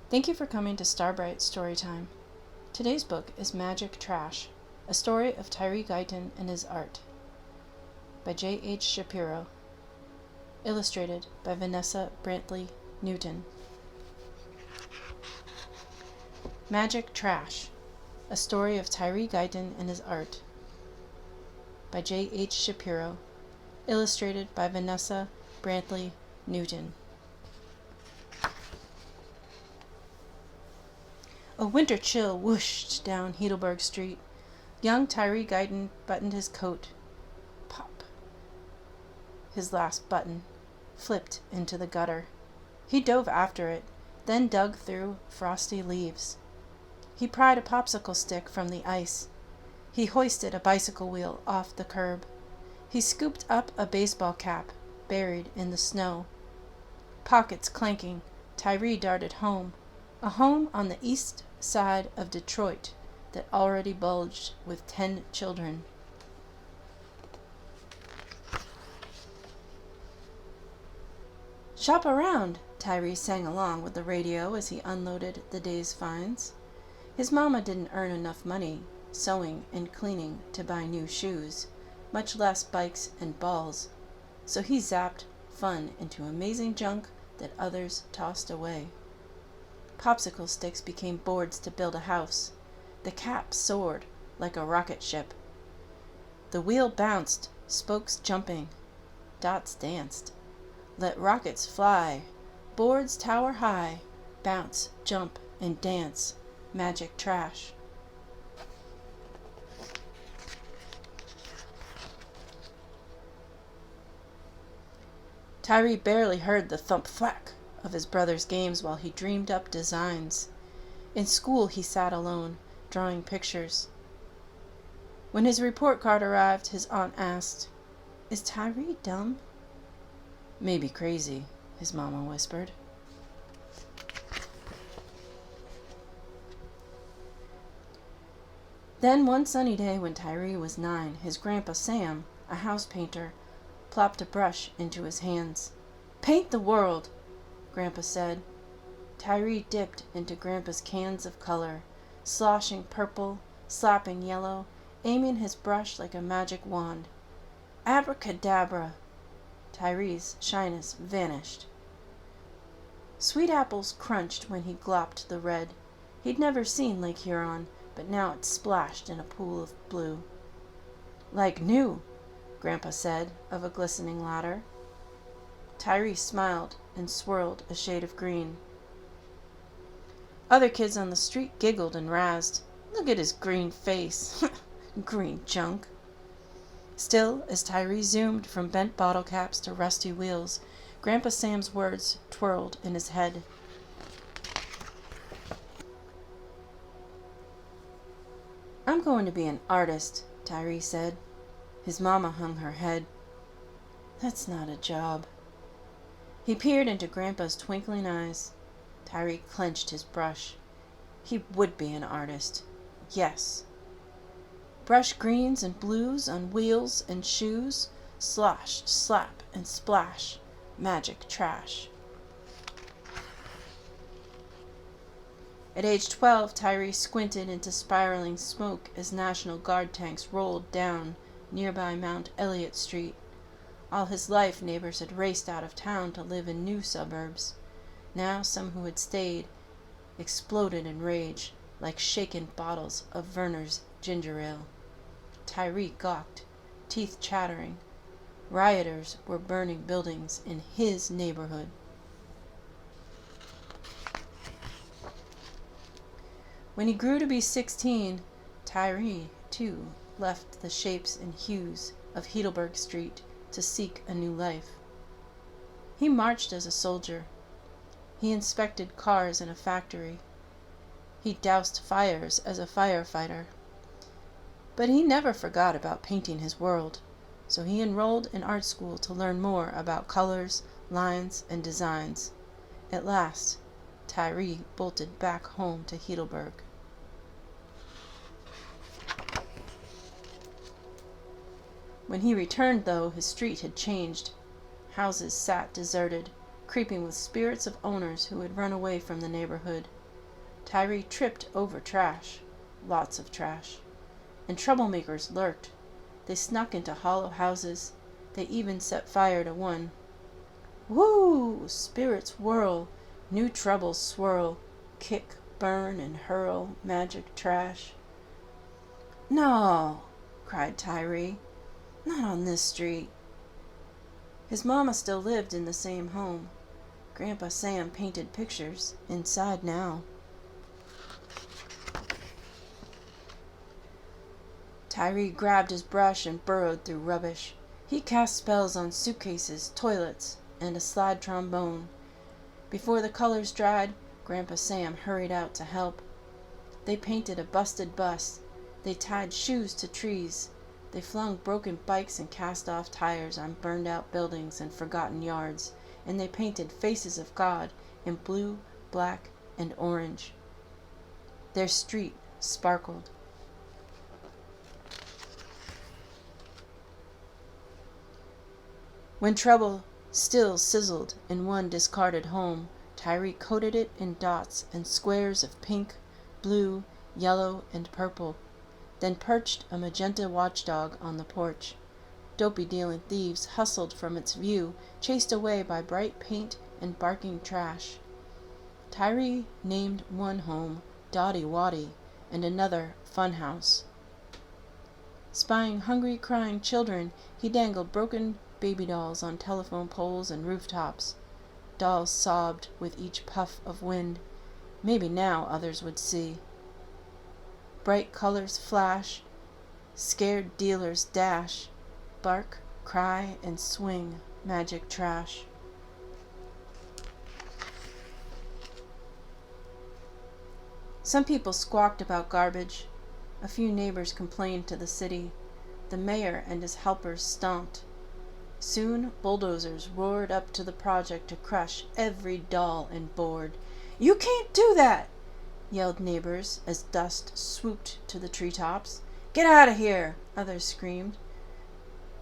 Thank you for coming to Starbright Storytime. Today's book is Magic Trash, a story of Tyree Guyton and his art, by J.H. Shapiro, illustrated by Vanessa Brantley-Newton. Magic Trash, a story of Tyree Guyton and his art, by J.H. Shapiro, illustrated by Vanessa Brantley-Newton. A winter chill whooshed down Heidelberg Street. Young Tyree Guyton buttoned his coat. Pop. His last button flipped into the gutter. He dove after it, then dug through frosty leaves. He pried a popsicle stick from the ice. He hoisted a bicycle wheel off the curb. He scooped up a baseball cap, buried in the snow. Pockets clanking, Tyree darted home, a home on the east side of Detroit that already bulged with 10 children. Shop around, Tyree sang along with the radio as he unloaded the day's finds. His mama didn't earn enough money sewing and cleaning to buy new shoes, much less bikes and balls, so he zapped fun into amazing junk that others tossed away. Popsicle sticks became boards to build a house. The cap soared like a rocket ship. The wheel bounced, spokes jumping. Dots danced. Let rockets fly. Boards tower high. Bounce, jump, and dance. Magic trash. Tyree barely heard the thump-thwack of his brother's games while he dreamed up designs. In school he sat alone, drawing pictures. When his report card arrived, his aunt asked, "Is Tyree dumb?" "Maybe crazy," his mama whispered. Then one sunny day when Tyree was 9, his grandpa Sam, a house painter, plopped a brush into his hands. "Paint the world," Grandpa said. Tyree dipped into Grandpa's cans of color, sloshing purple, slapping yellow, aiming his brush like a magic wand. Abracadabra! Tyree's shyness vanished. Sweet apples crunched when he glopped the red. He'd never seen Lake Huron, but now it splashed in a pool of blue. "Like new," Grandpa said of a glistening ladder. Tyree smiled and swirled a shade of green. Other kids on the street giggled and razzed. "Look at his green face. Green junk." Still, as Tyree zoomed from bent bottle caps to rusty wheels, Grandpa Sam's words twirled in his head. "I'm going to be an artist," Tyree said. His mama hung her head. "That's not a job." He peered into Grandpa's twinkling eyes. Tyree clenched his brush. He would be an artist. Yes. Brush greens and blues on wheels and shoes. Slosh, slap, and splash. Magic trash. At age 12, Tyree squinted into spiraling smoke as National Guard tanks rolled down nearby Mount Elliott Street. All his life, neighbors had raced out of town to live in new suburbs. Now some who had stayed exploded in rage, like shaken bottles of Werner's ginger ale. Tyree gawked, teeth chattering. Rioters were burning buildings in his neighborhood. When he grew to be 16, Tyree, too, left the shapes and hues of Heidelberg Street to seek a new life. He marched as a soldier. He inspected cars in a factory. He doused fires as a firefighter. But he never forgot about painting his world, so he enrolled in art school to learn more about colors, lines, and designs. At last, Tyree bolted back home to Heidelberg. When he returned, though, his street had changed. Houses sat deserted, creeping with spirits of owners who had run away from the neighborhood. Tyree tripped over trash, lots of trash, and troublemakers lurked. They snuck into hollow houses. They even set fire to one. Woo! Spirits whirl, new troubles swirl, kick, burn, and hurl magic trash. No, cried Tyree, not on this street. His mama still lived in the same home. Grandpa Sam painted pictures inside now. Tyree grabbed his brush and burrowed through rubbish. He cast spells on suitcases, toilets, and a slide trombone. Before the colors dried, Grandpa Sam hurried out to help. They painted a busted bus. They tied shoes to trees. They flung broken bikes and cast-off tires on burned-out buildings and forgotten yards. And they painted faces of God in blue, black, and orange. Their street sparkled. When trouble still sizzled in one discarded home, Tyree coated it in dots and squares of pink, blue, yellow, and purple, then perched a magenta watchdog on the porch. Dopey-dealing thieves hustled from its view, chased away by bright paint and barking trash. Tyree named one home Dotty Waddy and another Funhouse. Spying hungry, crying children, he dangled broken baby dolls on telephone poles and rooftops. Dolls sobbed with each puff of wind. Maybe now others would see. Bright colors flash, scared dealers dash, bark, cry, and swing magic trash. Some people squawked about garbage. A few neighbors complained to the city. The mayor and his helpers stomped. Soon bulldozers roared up to the project to crush every doll and board. "You can't do that!" yelled neighbors as dust swooped to the treetops. "Get out of here!" others screamed.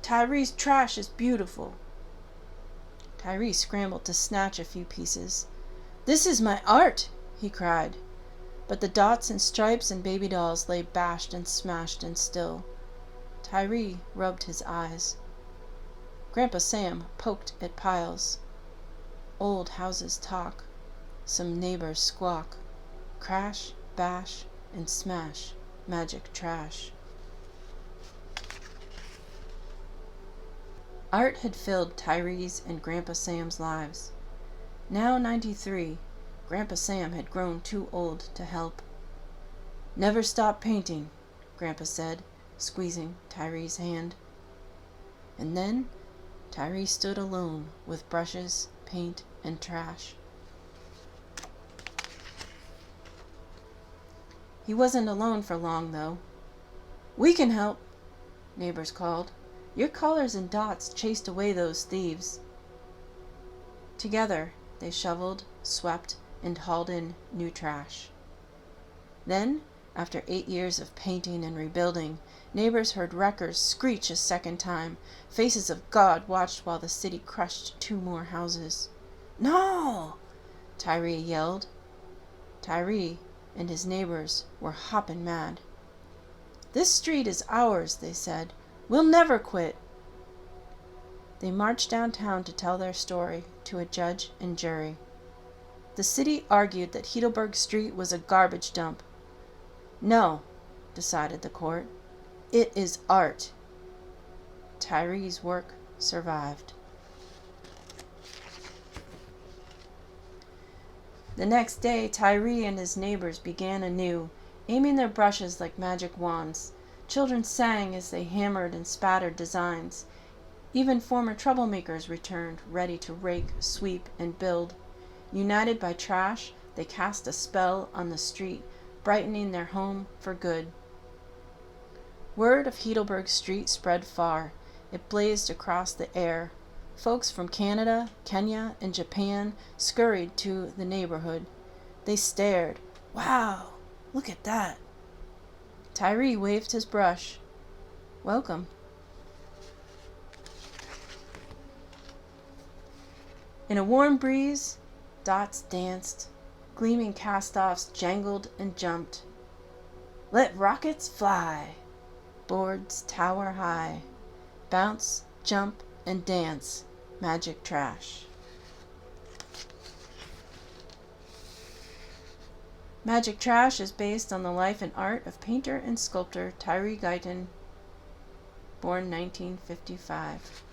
"Tyree's trash is beautiful." Tyree scrambled to snatch a few pieces. "This is my art!" he cried. But the dots and stripes and baby dolls lay bashed and smashed and still. Tyree rubbed his eyes. Grandpa Sam poked at piles. Old houses talk. Some neighbors squawk. Crash, bash, and smash magic trash. Art had filled Tyree's and Grandpa Sam's lives. Now 93, Grandpa Sam had grown too old to help. "Never stop painting," Grandpa said, squeezing Tyree's hand. And then Tyree stood alone with brushes, paint, and trash. He wasn't alone for long, though. "We can help," neighbors called. "Your colors and dots chased away those thieves." Together, they shoveled, swept, and hauled in new trash. Then, after 8 years of painting and rebuilding, neighbors heard wreckers screech a second time. Faces of God watched while the city crushed 2 more houses. "No!" Tyree yelled. Tyree and his neighbors were hoppin' mad. "This street is ours," they said. "We'll never quit." They marched downtown to tell their story to a judge and jury. The city argued that Heidelberg Street was a garbage dump. "No," decided the court. "It is art." Tyree's work survived. The next day, Tyree and his neighbors began anew, aiming their brushes like magic wands. Children sang as they hammered and spattered designs. Even former troublemakers returned, ready to rake, sweep, and build. United by trash, they cast a spell on the street, brightening their home for good. Word of Heidelberg Street spread far. It blazed across the air. Folks from Canada, Kenya, and Japan scurried to the neighborhood. They stared. "Wow, look at that." Tyree waved his brush. "Welcome." In a warm breeze, dots danced, Gleaming cast-offs jangled and jumped. Let rockets fly! Boards tower high. Bounce, jump, and dance. Magic trash. Magic Trash is based on the life and art of painter and sculptor Tyree Guyton, born 1955.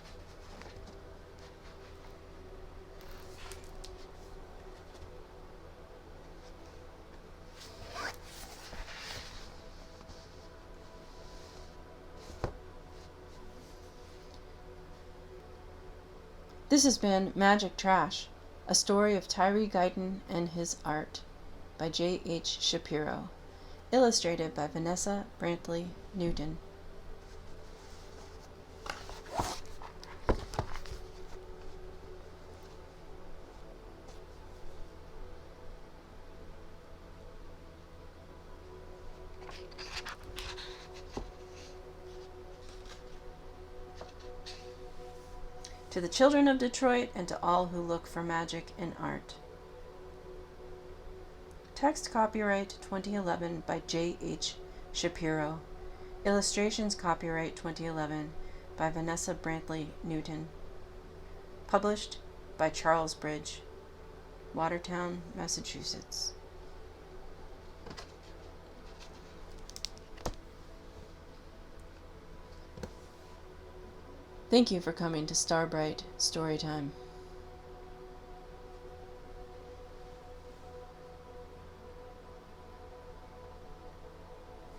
This has been Magic Trash, a story of Tyree Guyton and his art, by J.H. Shapiro, illustrated by Vanessa Brantley-Newton. To the children of Detroit and to all who look for magic in art. Text copyright 2011 by J.H. Shapiro. Illustrations copyright 2011 by Vanessa Brantley-Newton. Published by Charlesbridge, Watertown, Massachusetts. Thank you for coming to Starbright Storytime.